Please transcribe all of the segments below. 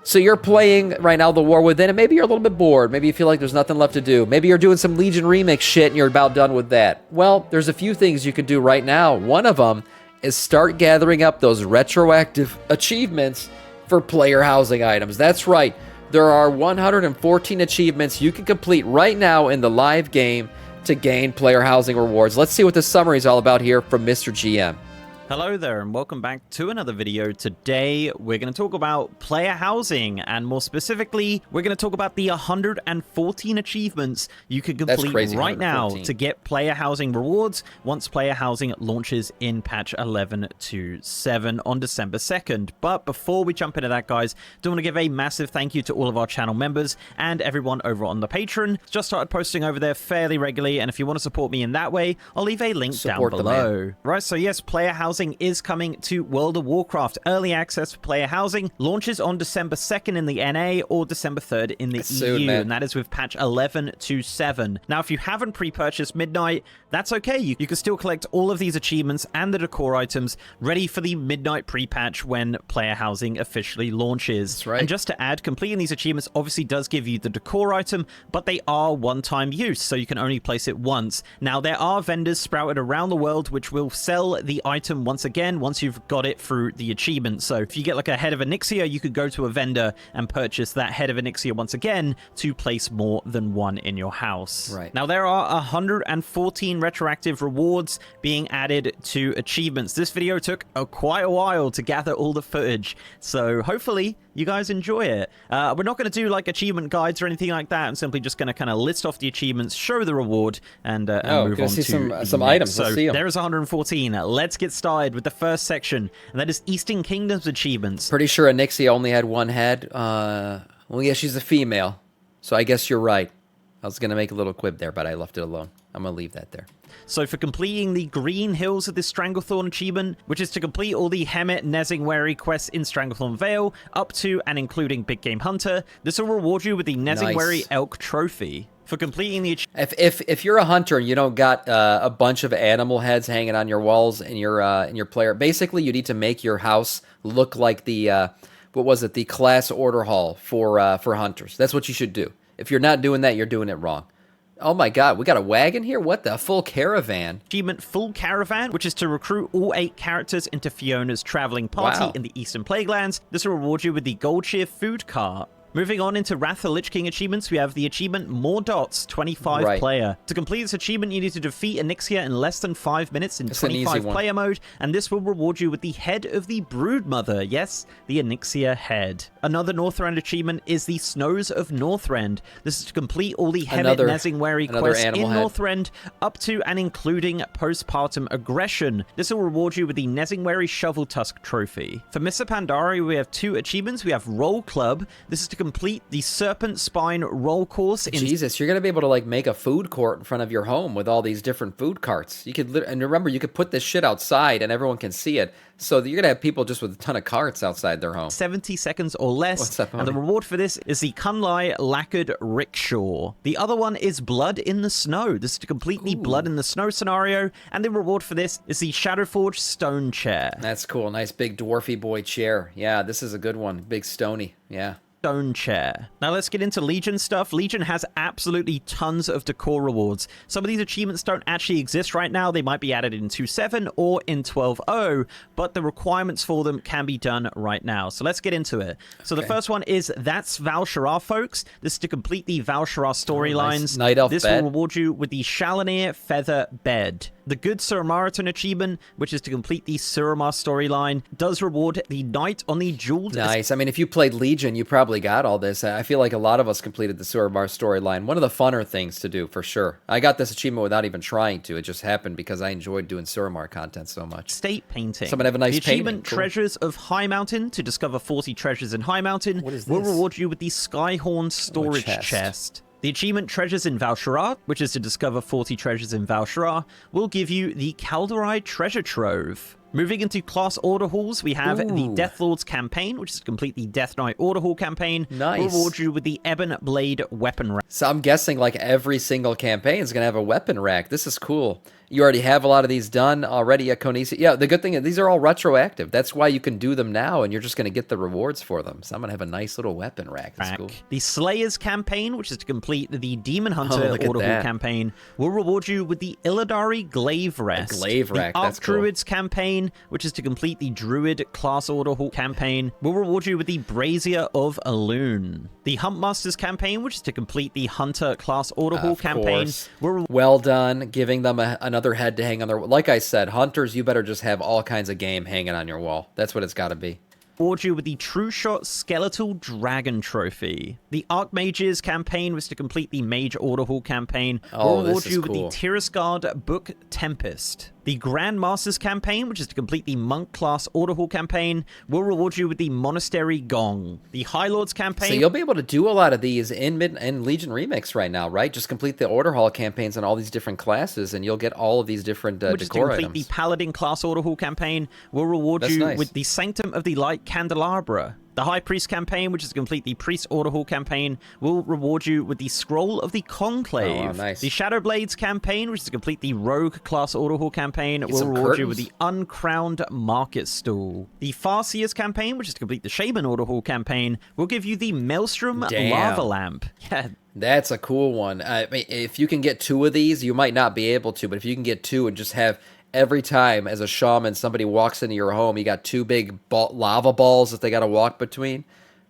So you're playing right now the War Within, and maybe you're a little bit bored. Maybe you feel like there's nothing left to do. Maybe you're doing some Legion Remix shit and you're about done with that. Well, there's a few things you could do right now. One of them is start gathering up those retroactive achievements for player housing items. That's right. There are 114 achievements you can complete right now in the live game to gain player housing rewards. Let's see what this summary is all about here from Mr. GM. Hello there and welcome back to another video. Today we're going to talk about player housing, and more specifically we're going to talk about the 114 achievements you can complete right now to get player housing rewards once player housing launches in patch 11.2.7 on December 2nd. But before we jump into that, guys, do want to give a massive thank you to all of our channel members and everyone over on the Patreon. Just started posting over there fairly regularly, and if you want to support me in that way, I'll leave a link down below. Right, so yes, player housing is coming to World of Warcraft. Early access for player housing launches on December 2nd in the NA or December 3rd in the EU, and that is with patch 11.2.7. Now, if you haven't pre-purchased Midnight, that's okay. You can still collect all of these achievements and the decor items ready for the Midnight pre-patch when player housing officially launches. That's right. And just to add, completing these achievements obviously does give you the decor item, but they are one-time use, so you can only place it once. Now, there are vendors sprouted around the world which will sell the item once again once you've got it through the achievement. So if you get like a Head of Onyxia, you could go to a vendor and purchase that Head of Onyxia once again to place more than one in your house. Right. Now, there are 114 retroactive rewards being added to achievements. This video took quite a while to gather all the footage, so hopefully you guys enjoy it. We're not going to do like achievement guides or anything like that. I'm simply just going to kind of list off the achievements, show the reward, and move on to some items. So Let's see them. there is 114. Let's get started with the first section, and that is Eastern Kingdoms achievements. Pretty sure Onyxia only had one head. Well, yeah, she's a female, so I guess you're right. I was going to make a little quib there, but I left it alone. I'm going to leave that there. So for completing the Green Hills of this Stranglethorn achievement, which is to complete all the Hemet Nezingwary quests in Stranglethorn Vale, up to and including Big Game Hunter, this will reward you with the Nezingwary Elk Trophy. For completing the if you're a hunter and you don't got a bunch of animal heads hanging on your walls in your player, basically you need to make your house look like the the class order hall for hunters. That's what you should do. If you're not doing that, you're doing it wrong. Oh my god, we got a wagon here? What the? Full caravan? Achievement Full Caravan, which is to recruit all 8 characters into Fiona's traveling party in the Eastern Plaguelands. This will reward you with the Goldshear Food Cart. Moving on into Wrath the Lich King achievements, we have the achievement More Dots, 25 player. To complete this achievement, you need to defeat Onyxia in less than 5 minutes in 25 player mode, and this will reward you with the Head of the Broodmother. Yes, the Onyxia head. Another Northrend achievement is the Snows of Northrend. This is to complete all the Hemet Nezingwary quests in Northrend, up to and including Postpartum Aggression. This will reward you with the Nezingwary Shovel Tusk Trophy. For Mr. Pandaria, we have 2 achievements. We have Roll Club. This is to complete the Serpent Spine roll course. Jesus, you're gonna be able to like make a food court in front of your home with all these different food carts. You could, and remember, you could put this shit outside and everyone can see it. So you're gonna have people just with a ton of carts outside their home. 70 seconds or less. What's up, and the reward for this is the Kunlai Lacquered Rickshaw. The other one is Blood in the Snow. This is to complete the Blood in the Snow scenario, and the reward for this is the Shadowforge Stone Chair. That's cool. Nice big dwarfy boy chair. Yeah, this is a good one. Big stony. Yeah. Stone Chair. Now let's get into Legion stuff. Legion has absolutely tons of decor rewards. Some of these achievements don't actually exist right now. They might be added in 2.7 or in 12.0, but the requirements for them can be done right now. So let's get into it. So the first one is That's Val'sharah, folks. This is to complete the Val'sharah storylines. Nice Night Elf this bed. will reward you with the Shalanir Feather Bed. The Good Suramaritan achievement, which is to complete the Suramar storyline, does reward the Knight on the Jeweled... Nice. I mean, if you played Legion, you probably got all this. I feel like a lot of us completed the Suramar storyline. One of the funner things to do, for sure. I got this achievement without even trying to. It just happened because I enjoyed doing Suramar content so much. State painting. Someone have a nice the achievement painting. Treasures of High Mountain, to discover 40 treasures in High Mountain, will reward you with the Skyhorn Storage Chest. The achievement Treasures in Val'sharah, which is to discover 40 treasures in Val'sharah, will give you the Kaldorei Treasure Trove. Moving into class order halls, we have the Death Lord's campaign, which is to complete the Death Knight order hall campaign. Nice. We'll reward you with the Ebon Blade weapon rack. So I'm guessing like every single campaign is going to have a weapon rack. This is cool. You already have a lot of these done already at Konisi. Yeah, the good thing is these are all retroactive. That's why you can do them now, and you're just going to get the rewards for them. So I'm going to have a nice little weapon rack. That's cool. The Slayer's campaign, which is to complete the Demon Hunter order hall campaign, will reward you with the Illidari Glaive Rest. A glaive rack, that's cool. Druid's campaign, which is to complete the Druid class order hall campaign, will reward you with the Brazier of Elune. The Huntmaster's campaign, which is to complete the Hunter class order hall campaign. Well done, giving them another head to hang on their... Like I said, Hunters, you better just have all kinds of game hanging on your wall. That's what it's got to be. Reward you with the True Shot Skeletal Dragon Trophy. The Archmage's campaign was to complete the Mage Order Hall campaign. Oh, reward this is you cool. with the Tirisgard Book Tempest. The Grand Master's campaign, which is to complete the Monk class Order Hall campaign, will reward you with the Monastery Gong. The High Lord's campaign... So you'll be able to do a lot of these in Legion Remix right now, right? Just complete the Order Hall campaigns on all these different classes, and you'll get all of these different which is to decor complete items. the Paladin class Order Hall campaign, will reward you with the Sanctum of the Light Candelabra. The High Priest campaign, which is to complete the Priest Order Hall campaign, will reward you with the Scroll of the Conclave. Oh, nice. The Shadowblades campaign, which is to complete the Rogue class Order Hall campaign, will reward you with the Uncrowned Market Stall. The Farseer's campaign, which is to complete the Shaman Order Hall campaign, will give you the Maelstrom Lava Lamp. Yeah. That's a cool one. I mean, if you can get 2 of these, you might not be able to, but if you can get 2 and just have... Every time as a shaman somebody walks into your home, you got 2 big lava balls that they got to walk between.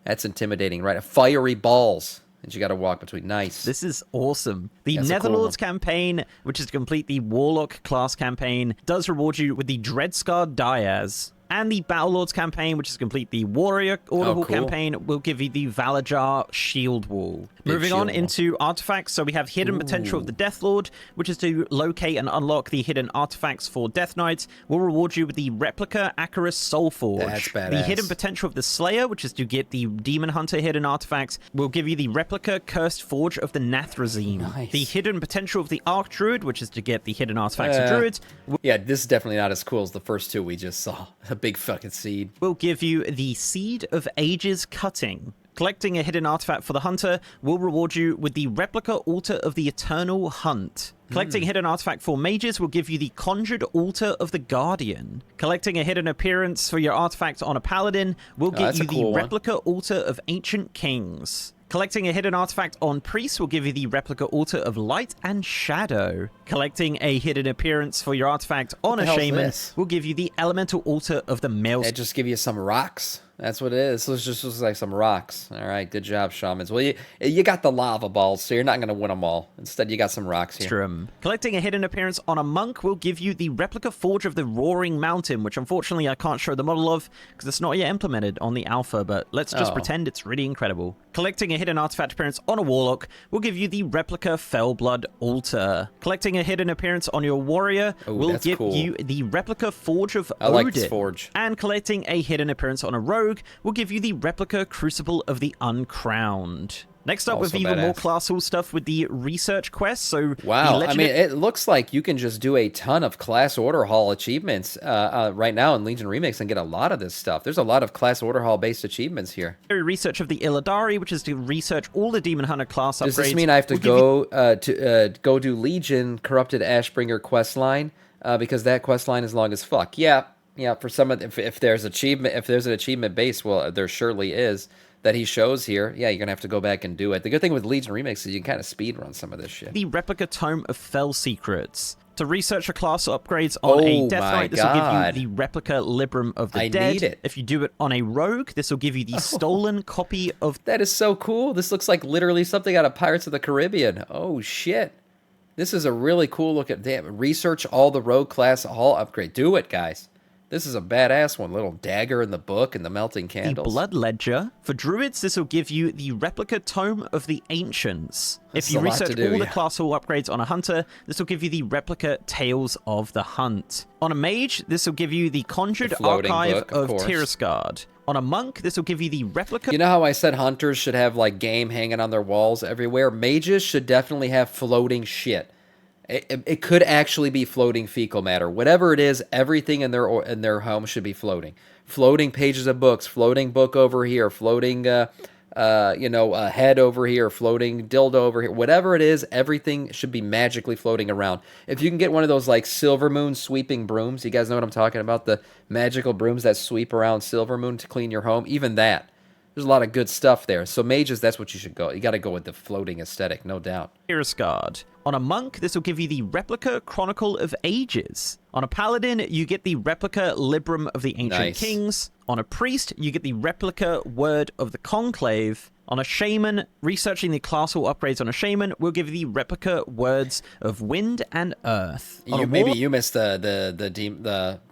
That's intimidating, right? Fiery balls that you got to walk between. Nice. This is awesome. The Netherlords campaign, which is to complete the Warlock class campaign, does reward you with the Dreadscarred Diaz. And the Battlelords campaign, which is to complete the Warrior Order Hall campaign, will give you the Valajar Shield Wall. Moving on into artifacts, so we have Hidden Potential of the Death Lord, which is to locate and unlock the hidden artifacts for Death Knights. Will reward you with the Replica Acarus Soulforge. That's badass. The Hidden Potential of the Slayer, which is to get the Demon Hunter hidden artifacts, will give you the Replica Cursed Forge of the Nathrazine. Nice. The Hidden Potential of the Archdruid, which is to get the hidden artifacts of Druids. Yeah, this is definitely not as cool as the first 2 we just saw. A big fucking seed. Will give you the Seed of Ages Cutting. Collecting a hidden artifact for the Hunter will reward you with the Replica Altar of the Eternal Hunt. Collecting a hidden artifact for mages will give you the Conjured Altar of the Guardian. Collecting a hidden appearance for your artifact on a Paladin will get you the Replica Altar of Ancient Kings. Collecting a hidden artifact on Priest will give you the Replica Altar of Light and Shadow. Collecting a hidden appearance for your artifact on a Shaman will give you the Elemental Altar of the Maelstrom. It just give you some rocks. That's what it is. So it's just looks like some rocks. All right, good job, shamans. Well, you got the lava balls, so you're not going to win them all. Instead, you got some rocks here. Collecting a hidden appearance on a monk will give you the Replica Forge of the Roaring Mountain, which unfortunately I can't show the model of because it's not yet implemented on the alpha, but let's just pretend it's really incredible. Collecting a hidden artifact appearance on a Warlock will give you the Replica Fellblood Altar. Collecting a hidden appearance on your Warrior will give you the Replica Forge of Odin. I like this forge. And collecting a hidden appearance on a Rogue will give you the Replica Crucible of the Uncrowned. Next up, with even more classful stuff with the research quest. So wow, I mean, it looks like you can just do a ton of class order hall achievements right now in Legion Remix and get a lot of this stuff. There's a lot of class order hall based achievements here. Research of the Illidari, which is to research all the Demon Hunter class upgrades. Does this mean I have to go do Legion Corrupted Ashbringer quest line because that quest line is long as fuck? Yeah. For some of if there's an achievement base, well, there surely is. That he shows here, yeah, you're gonna have to go back and do it. The good thing with Legion Remix is you can kind of speed run some of this shit. The Replica Tome of Fell Secrets. To research a class upgrades on a Death Knight, this will give you the Replica Librum of the Dead. Need it. If you do it on a Rogue, this will give you the stolen copy of... That is so cool. This looks like literally something out of Pirates of the Caribbean. Oh, shit. This is a really cool look at... Damn, research all the Rogue class hall upgrade. Do it, guys. This is a badass one. Little dagger in the book and the melting candles. The Blood Ledger. For Druids, this will give you the Replica Tome of the Ancients. If you research all the class hall upgrades on a Hunter, this will give you the Replica Tales of the Hunt. On a Mage, this will give you the Conjured Archive of Tirisgard. On a Monk, this will give you the Replica... You know how I said Hunters should have, like, game hanging on their walls everywhere? Mages should definitely have floating shit. It could actually be floating fecal matter. Whatever it is, everything in their home should be floating. Floating pages of books, floating book over here, floating a head over here, floating dildo over here. Whatever it is, everything should be magically floating around. If you can get one of those like Silver Moon sweeping brooms, you guys know what I'm talking about? The magical brooms that sweep around Silver Moon to clean your home. Even that. There's a lot of good stuff there. So mages, that's what you should go. You got to go with the floating aesthetic, no doubt. Here's Guard. On a monk, this will give you the replica Chronicle of Ages. On a paladin, you get the replica Librum of the Ancient Kings. On a priest, you get the replica Word of the Conclave. On a shaman, researching the class hall upgrades on a shaman will give you the replica Words of Wind and Earth. Maybe you missed the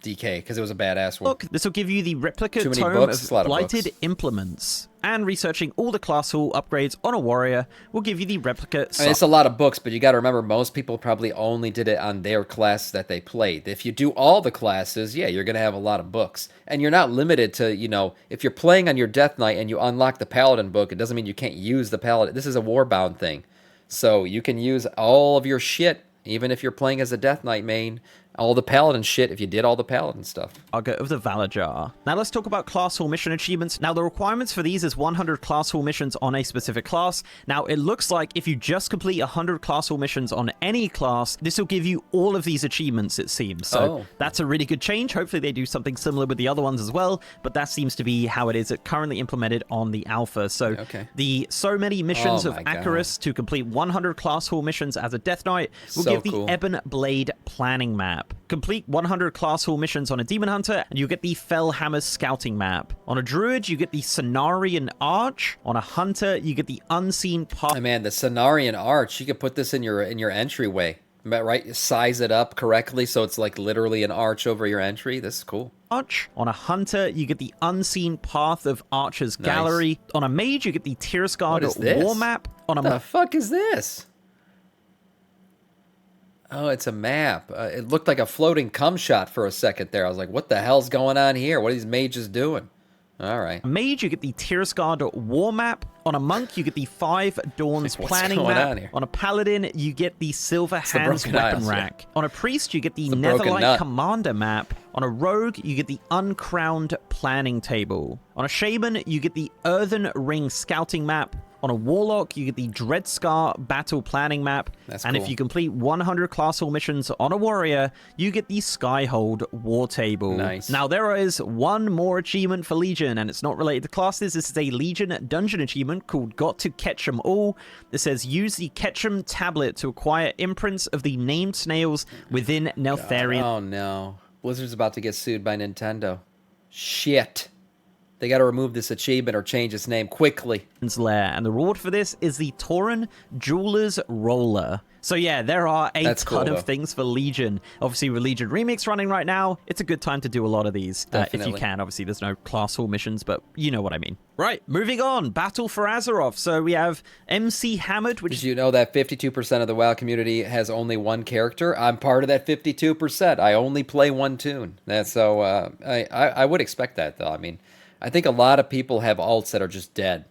DK because it was a badass one. Look, this will give you the replica Tome of Blighted Implements. And researching all the class hall upgrades on a warrior will give you the replica. I mean, it's a lot of books, but you got to remember most people probably only did it on their class that they played. If you do all the classes, yeah, you're going to have a lot of books. And you're not limited to, if you're playing on your Death Knight and you unlock the Paladin book, it doesn't mean you can't use the Paladin. This is a Warbound thing. So you can use all of your shit, even if you're playing as a Death Knight main. All the Paladin shit if you did all the Paladin stuff. Saga of the Valajar. Now let's talk about class hall mission achievements. Now the requirements for these is 100 class hall missions on a specific class. Now it looks like if you just complete 100 class hall missions on any class, this will give you all of these achievements, it seems. So that's a really good change. Hopefully they do something similar with the other ones as well, but that seems to be how it is currently implemented on the alpha. So the so many missions of Acarus to complete 100 class hall missions as a Death Knight will give the Ebon Blade planning map. Complete 100 class hall missions on a Demon Hunter, and you get the Fellhammer's scouting map. On a Druid, you get the Cenarian Arch. On a Hunter, you get the Unseen Path. Oh, man, the Cenarian Arch, you could put this in your entryway, right? Size it up correctly so it's like literally an arch over your entry. This is cool. Arch. On a Hunter, you get the Unseen Path of Archer's Gallery. On a Mage, you get the Tirsgard War Map. On a the fuck is this? Oh, it's a map. It looked like a floating cum shot for a second there. I was like, what the hell's going on here? What are these mages doing? All right. A mage, you get the Tirsgard War Map. On a monk, you get the 5 Dawns planning map. On a paladin, you get the Silver Hands weapon rack. On a priest, you get the Netherlight Commander map. On a rogue, you get the Uncrowned planning table. On a shaman, you get the Earthen Ring scouting map. On a warlock, you get the Dreadscar battle planning map. And if you complete 100 class hall missions on a warrior, you get the Skyhold war table. Nice. Now, there is one more achievement for Legion, and it's not related to classes. This is a Legion dungeon achievement called Got to Catch 'em All. It says, use the Ketchum tablet to acquire imprints of the named snails within Neltharion. Oh, no. Blizzard's about to get sued by Nintendo. Shit. They got to remove this achievement or change its name quickly. Lair. And the reward for this is the Tauren Jeweler's Roller. So yeah, there are a ton of things for Legion. Obviously, with Legion Remix running right now, it's a good time to do a lot of these. If you can. Obviously, there's no class hall missions, but you know what I mean. Right, moving on. Battle for Azeroth. So we have MC Hammered, which... Did you know that 52% of the WoW community has only one character? I'm part of that 52%. I only play one toon. So I would expect that, though. I mean, I think a lot of people have alts that are just dead.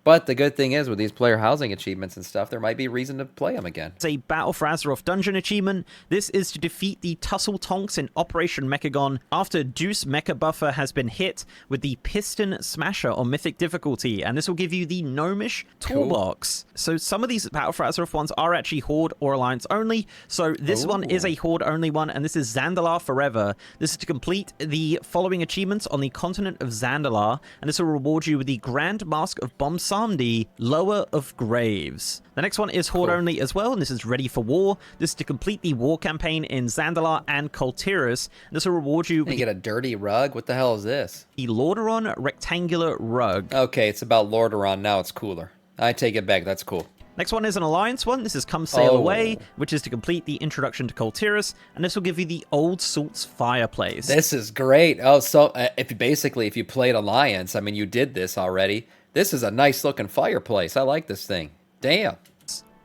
But the good thing is, with these player housing achievements and stuff, there might be reason to play them again. It's a Battle for Azeroth dungeon achievement. This is to defeat the Tussle Tonks in Operation Mechagon after Deuce Mecha Buffer has been hit with the Piston Smasher on Mythic difficulty, and this will give you the Gnomish Toolbox. So some of these Battle for Azeroth ones are actually Horde or Alliance only. So this one is a Horde only one, and this is Zandalar Forever. This is to complete the following achievements on the continent of Zandalar, and this will reward you with the Grand Mask of Bomb Samdi, Lower of Graves. The next one is Horde only as well, and this is Ready for War. This is to complete the war campaign in Zandalar and Kultiras. This will reward you with... You get a dirty rug? What the hell is this? The Lordaeron Rectangular Rug. Okay, it's about Lordaeron. Now it's cooler. I take it back. That's cool. Next one is an Alliance one. This is Come Sail Away, which is to complete the introduction to Kultiras, and this will give you the Old Salt's Fireplace. This is great. Oh, so if you played Alliance, I mean, you did this already. This is a nice looking fireplace. I like this thing. Damn.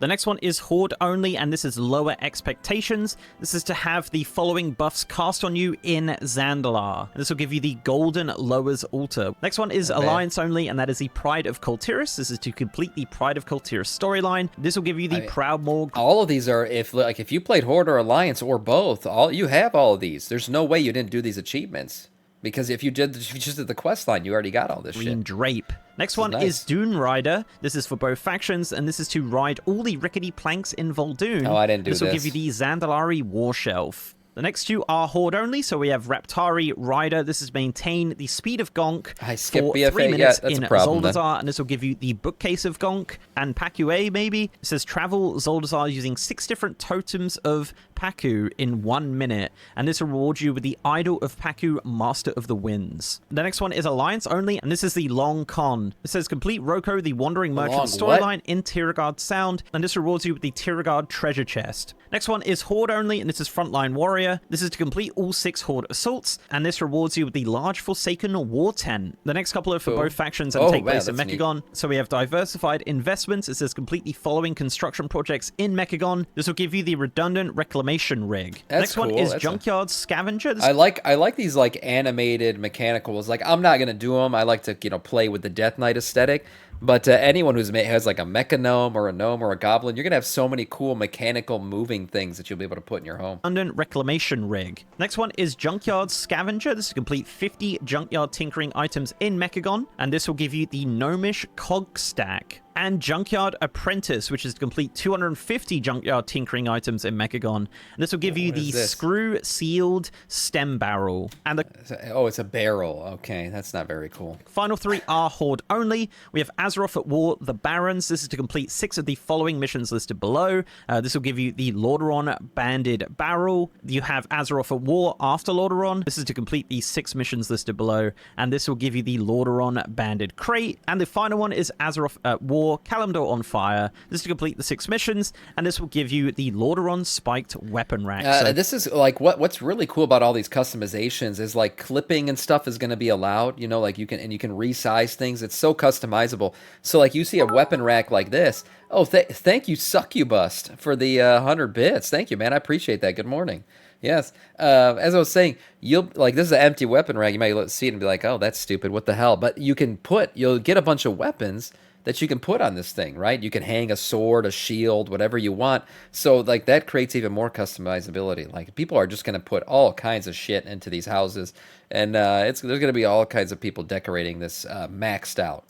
The next one is Horde only, and this is Lower Expectations. This is to have the following buffs cast on you in Zandalar. This will give you the Golden Lowers Altar. Next one is Alliance only, and that is the Pride of Kultiris. This is to complete the Pride of Kultiris storyline. This will give you the Proud Morg. All of these are, if you played Horde or Alliance or both, you have all of these. There's no way you didn't do these achievements. Because if you just did the quest line, you already got all this Green shit. Drape. Next one is Dune Rider. This is for both factions, and this is to ride all the rickety planks in Vol'dun. Oh, I didn't do this. This will give you the Zandalari War Shelf. The next two are Horde only, so we have Raptari Rider. This is maintain the speed of Gonk for 3 minutes in Zoldazar, and this will give you the Bookcase of Gonk and Pakue, maybe. It says travel Zoldazar using 6 different totems of Paku in 1 minute, and this will reward you with the Idol of Paku, Master of the Winds. The next one is Alliance only, and this is the Long Con. It says complete Roko, the Wandering Merchant storyline in Tiragard Sound, and this rewards you with the Tiragard Treasure Chest. Next one is Horde only, and this is Frontline Warrior. This is to complete all 6 Horde assaults, and this rewards you with the Large Forsaken War Tent. The next couple are for both factions and take place in Mechagon. Neat. So we have Diversified Investments. It says complete the following construction projects in Mechagon. This will give you the Redundant Reclamation Rig. Next one is Junkyard Scavenger. I like these like animated mechanicals. Like I'm not gonna do them. I like to play with the Death Knight aesthetic. But anyone has like a mecha gnome or a gnome or a goblin, you're going to have so many cool mechanical moving things that you'll be able to put in your home. Redundant Reclamation Rig. Next one is Junkyard Scavenger. This is to complete 50 Junkyard Tinkering items in Mechagon, and this will give you the Gnomish Cog Stack. And Junkyard Apprentice, which is to complete 250 Junkyard Tinkering items in Mechagon. And this will give you the Screw Sealed Stem Barrel. And it's a barrel. Okay, that's not very cool. Final 3 are Horde only. We have Azeroth at War, the Barons. This is to complete 6 of the following missions listed below. This will give you the Lordaeron Banded Barrel. You have Azeroth at War after Lordaeron. This is to complete the 6 missions listed below. And this will give you the Lordaeron Banded Crate. And the final one is Azeroth at War, Kalimdor on Fire. This is to complete the 6 missions, and this will give you the Lordaeron Spiked Weapon Rack. This is like what's really cool about all these customizations is like clipping and stuff is going to be allowed. Like you can resize things. It's so customizable. So like you see a weapon rack like this. Oh, thank you, Succubust, for the 100 bits. Thank you, man. I appreciate that. Good morning. Yes. As I was saying, this is an empty weapon rack. You might see it and be like, oh, that's stupid. What the hell? But you'll get a bunch of weapons that you can put on this thing, right? You can hang a sword, a shield, whatever you want. So like that creates even more customizability. Like people are just going to put all kinds of shit into these houses, and there's going to be all kinds of people decorating this maxed out.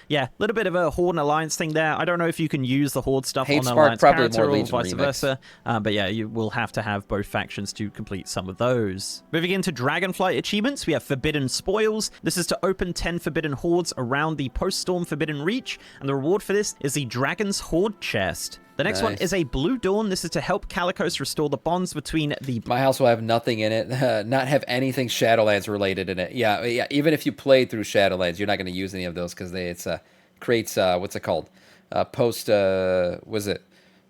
Yeah, a little bit of a Horde and Alliance thing there. I don't know if you can use the Horde stuff on Alliance character or vice versa. But yeah, you will have to have both factions to complete some of those. Moving into Dragonflight achievements, we have Forbidden Spoils. This is to open 10 Forbidden Hordes around the Post-Storm Forbidden Reach. And the reward for this is the Dragon's Horde chest. The next one is a Blue Dawn. This is to help Calicos restore the bonds between the... My house will have nothing in it, not have anything Shadowlands related in it. Yeah, even if you played through Shadowlands, you're not going to use any of those because it creates, what's it called?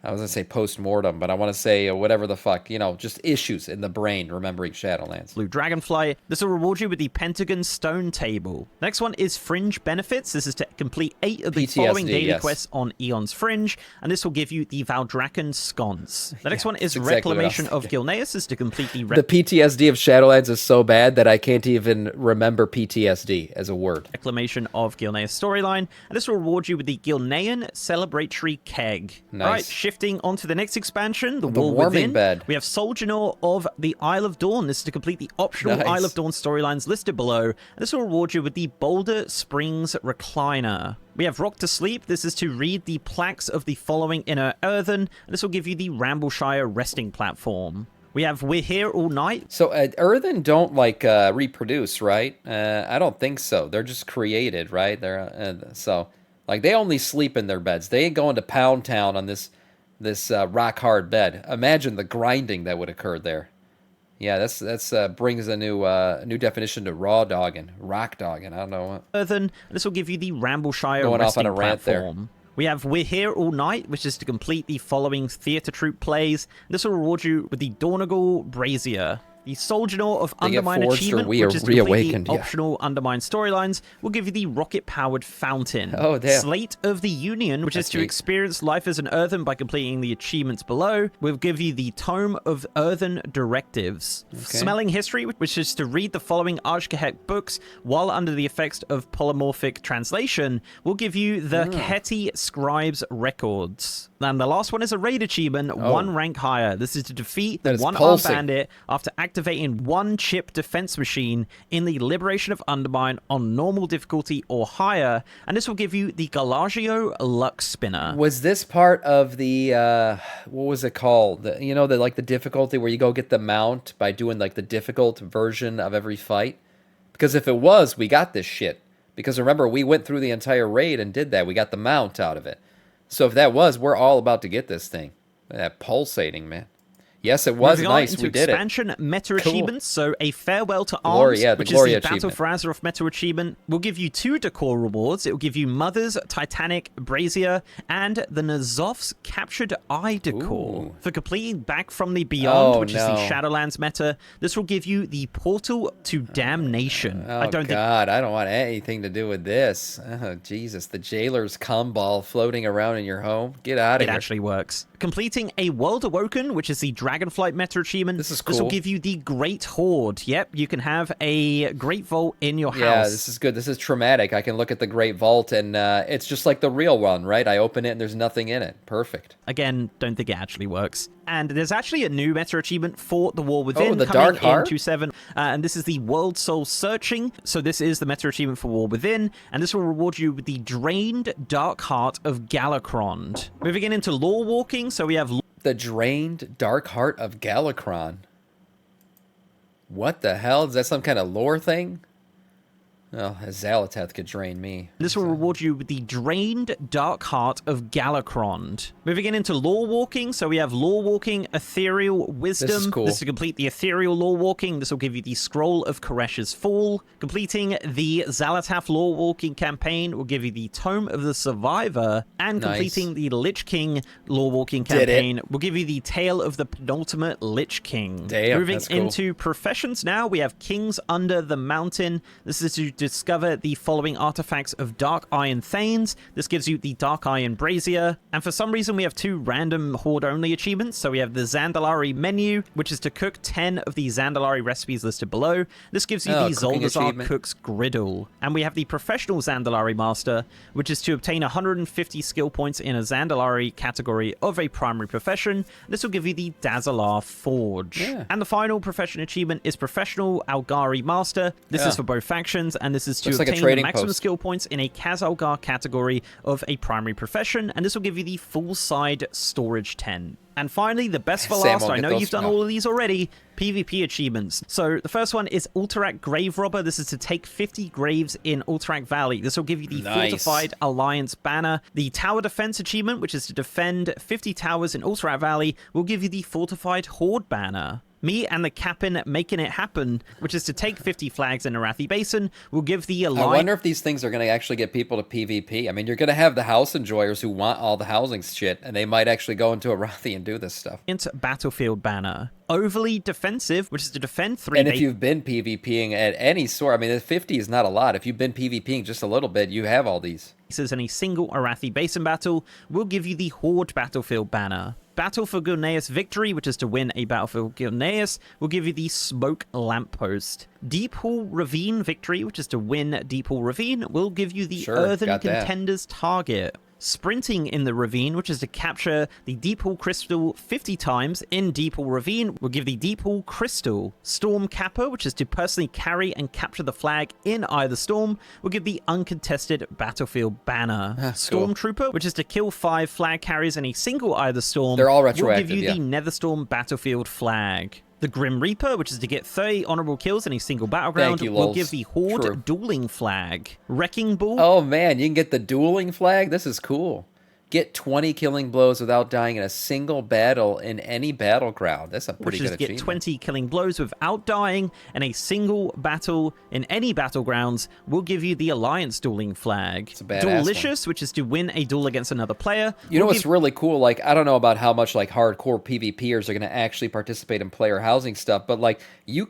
I was going to say post-mortem, but I want to say whatever the fuck, just issues in the brain remembering Shadowlands. Blue Dragonfly. This will reward you with the Pentagon Stone Table. Next one is Fringe Benefits. This is to complete 8 of the following daily quests on Aeon's Fringe, and this will give you the Valdrakken Sconce. The next one is Reclamation of Gilneas. This is to complete the PTSD of Shadowlands is so bad that I can't even remember PTSD as a word. Reclamation of Gilneas storyline, and this will reward you with the Gilnean Celebratory Keg. Nice. All right, shifting on to the next expansion, the War Within. Bed. We have Sojourner of the Isle of Dawn. This is to complete the optional Isle of Dawn storylines listed below. And this will reward you with the Boulder Springs Recliner. We have Rock to Sleep. This is to read the plaques of the following inner earthen. And this will give you the Rambleshire resting platform. We have We're Here All Night. So earthen don't reproduce, right? I don't think so. They're just created, right? Like they only sleep in their beds. They ain't going to Pound Town on this rock hard bed. Imagine the grinding that would occur there. Yeah, that's brings a new definition to raw dogging, rock dogging. I don't know what. Earthen. This will give you the Rambleshire resting platform. Rant there. We have We're Here All Night, which is to complete the following theatre troupe plays. This will reward you with the Dornagal Brazier, The Sojourner of They get Undermine forged or achievement, which is completely reawakened, yeah. optional Undermine storylines, will give you the rocket-powered fountain. Oh, damn. Slate of the Union, which is to experience life as an earthen by completing the achievements below, will give you the Tome of Earthen Directives. Okay. Smelling History, which is to read the following Archkahek books while under the effects of polymorphic translation, will give you the Kheti Scribes Records. And the last one is a raid achievement, one rank higher. This is to defeat the one-armed bandit after activating one chip defense machine in the Liberation of Undermine on normal difficulty or higher, and this will give you the Galagio Luck Spinner. Was this part of the what was it called? The difficulty where you go get the mount by doing like the difficult version of every fight? Because if it was, we got this shit. Because remember, we went through the entire raid and did that. We got the mount out of it. So if that was, we're all about to get this thing. That pulsating, man. Yes, it was nice. We did it. Expansion meta achievements. So a Farewell to Arms, which is the Battle for Azeroth meta achievement, will give you 2 decor rewards. It will give you Mother's Titanic Brazier and the N'Zoth's Captured Eye decor. Ooh. For completing Back from the Beyond, which is the Shadowlands meta, this will give you the Portal to Damnation. Oh, I don't want anything to do with this. Oh, Jesus. The Jailer's cum ball floating around in your home. Get out of here. It actually works. Completing a World Awoken, which is the Dragonflight meta achievement. This is cool. This will give you the Great Hoard. Yep, you can have a Great Vault in your house. Yeah, this is good. This is traumatic. I can look at the Great Vault, and it's just like the real one, right? I open it, and there's nothing in it. Perfect. Again, don't think it actually works. And there's actually a new meta achievement for the War Within the coming Dark Heart? in 2.7, and this is the World Soul Searching. So this is the meta achievement for War Within, and this will reward you with the Drained Dark Heart of Galakrond. Moving into Lore Walking, so we have the Drained Dark Heart of Galakrond. What the hell? Is that some kind of lore thing? Oh, Azalatath could drain me. This will reward you with the Drained Dark Heart of Galakrond. Moving into Lore Walking, so we have Lore Walking, Ethereal Wisdom. This is cool. This is to complete the Ethereal Lore Walking. This will give you the Scroll of Koresh's Fall. Completing the Xalatath Lore Walking campaign will give you the Tome of the Survivor. And completing the Lich King Lore Walking campaign will give you the Tale of the Penultimate Lich King. Damn, Moving that's cool. into professions now, we have Kings Under the Mountain. This is to discover the following artifacts of Dark Iron Thanes. This gives you the Dark Iron Brazier. And for some reason, we have 2 random Horde-only achievements. So we have the Zandalari Menu, which is to cook 10 of the Zandalari recipes listed below. This gives you the Zoldazar Cook's Griddle. And we have the Professional Zandalari Master, which is to obtain 150 skill points in a Zandalari category of a primary profession. This will give you the Dazalar Forge. Yeah. And the final profession achievement is Professional Algari Master. This is for both factions, and this is to obtain the maximum skill points in a Khazalgar category of a primary profession, and this will give you the full side storage tent. And finally, the best for last, I know you've done all of these already, PvP achievements. So the first one is Ultrak Grave Robber. This is to take 50 graves in Ultrak Valley. This will give you the Fortified Alliance banner. The Tower Defense achievement, which is to defend 50 towers in Ultrak Valley, will give you the Fortified Horde banner. Me and the Captain Making It Happen, which is to take 50 flags in Arathi Basin, will give the Alliance... I wonder if these things are going to actually get people to PvP. I mean, you're going to have the house enjoyers who want all the housing shit, and they might actually go into Arathi and do this stuff. Battlefield banner. Overly Defensive, which is to defend 3... And if you've been PvPing at any sort, I mean, 50 is not a lot. If you've been PvPing just a little bit, you have all these. ...in a single Arathi Basin battle, will give you the Horde Battlefield banner. Battle for Gilneas Victory, which is to win a Battle for Gilneas, will give you the Smoke Lamppost. Deep Hall Ravine Victory, which is to win Deep Hall Ravine, will give you the Earthen Contender's Target. Sprinting in the Ravine, which is to capture the Deep Hall Crystal 50 times in Deep Hall Ravine, will give the Deep Hall Crystal. Storm Kappa, which is to personally carry and capture the flag in either storm, will give the Uncontested Battlefield banner. Stormtrooper, which is to kill 5 flag carriers in a single either storm, they're all retroactive, will give you the Netherstorm Battlefield flag. The Grim Reaper, which is to get 30 honorable kills in a single battleground, will give the Horde Dueling Flag. Wrecking Ball. Oh, man, you can get the Dueling Flag? This is cool. get 20 killing blows without dying in a single battle in any battleground. That's a pretty good achievement. Get 20 killing blows without dying in a single battle in any battlegrounds will give you the Alliance dueling flag. It's a badass Duelicious, which is to win a duel against another player. You know what's really cool? Like, I don't know about how much like hardcore PvPers are going to actually participate in player housing stuff, but like you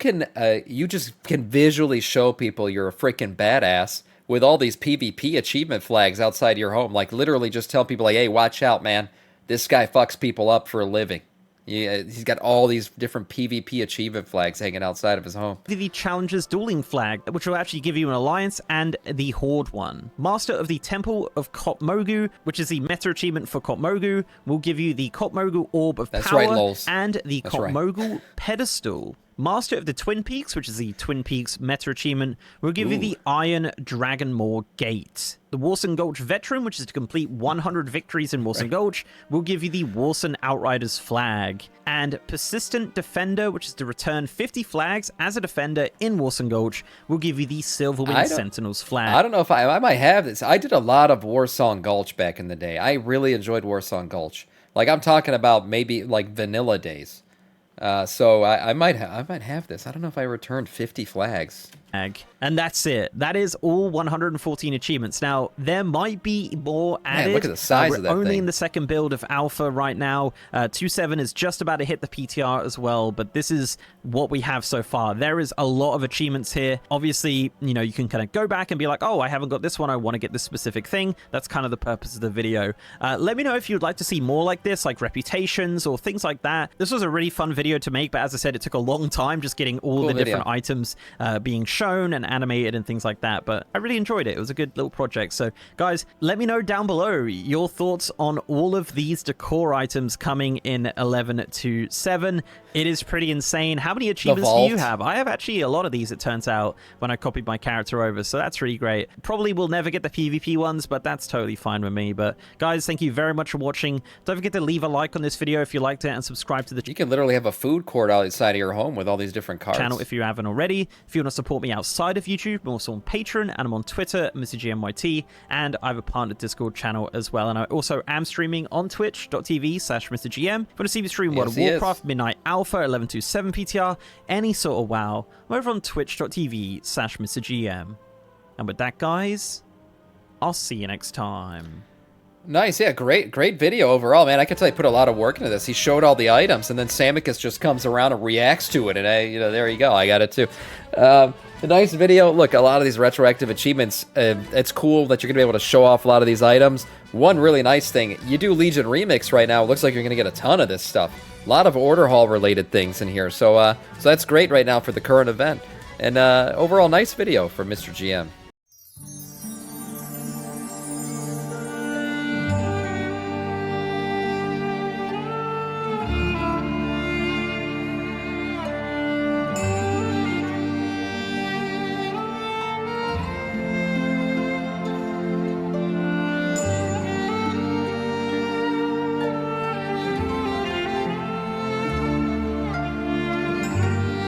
just can visually show people you're a freaking badass with all these PvP achievement flags outside your home. Like, literally just tell people, like, hey, watch out, man. This guy fucks people up for a living. He's got all these different PvP achievement flags hanging outside of his home. The Challenger's dueling flag, which will actually give you an Alliance and the Horde one. Master of the Temple of Kotmogu, which is the meta achievement for Kotmogu, will give you the Kotmogu Orb of Power and the Kotmogu Pedestal. Master of the Twin Peaks, which is the Twin Peaks meta achievement, will give you the Iron Dragonmaw Gate. The Warson Gulch Veteran, which is to complete 100 victories in Warson Gulch, will give you the Warson Outriders flag. And Persistent Defender, which is to return 50 flags as a defender in Warson Gulch, will give you the Silverwing Sentinels flag. I don't know if I might have this. I did a lot of Warsong Gulch back in the day. I really enjoyed Warsong Gulch. Like, I'm talking about maybe like vanilla days. So I might have this. I don't know if I returned 50 flags. And that's it. That is all 114 achievements. Now, there might be more added. Man, look at the size of that We're only thing. in the second build of Alpha right now. 2.7 is just about to hit the PTR as well, but this is what we have so far. There is a lot of achievements here. Obviously, you know, you can kind of go back and be like, oh, I haven't got this one. I want to get this specific thing. That's kind of the purpose of the video. Let me know if you'd like to see more like this, like reputations or things like that. This was a really fun video to make, but as I said, it took a long time just getting all the different items being shown and animated and things like that, but I really enjoyed it. It was a good little project. So guys, let me know down below your thoughts on all of these decor items coming in 11.2.7. It is pretty insane. How many achievements do you have? I have actually a lot of these, it turns out, when I copied my character over, so that's really great. Probably will never get the PvP ones, but that's totally fine with me. But guys, thank you very much for watching. Don't forget to leave a like on this video if you liked it and subscribe to the You can literally have a food court outside of your home with all these different cards. Channel if you haven't already. If you want to support me outside of YouTube, I'm also on Patreon and I'm on Twitter, MrGMYT, and I have a partner Discord channel as well. And I also am streaming on twitch.tv/MrGM. If you want to see me stream World of Warcraft, Midnight Alpha, 11.2.7 PTR, any sort of WoW, I'm over on twitch.tv/MrGM. And with that, guys, I'll see you next time. Nice, yeah, great video overall, man. I can tell he put a lot of work into this. He showed all the items, and then Samiccus just comes around and reacts to it, and there you go, I got it too. A nice video. Look, a lot of these retroactive achievements, it's cool that you're gonna be able to show off a lot of these items. One really nice thing, you do Legion Remix right now, it looks like you're gonna get a ton of this stuff. A lot of Order Hall related things in here, so that's great right now for the current event. And overall, nice video from Mr. GM.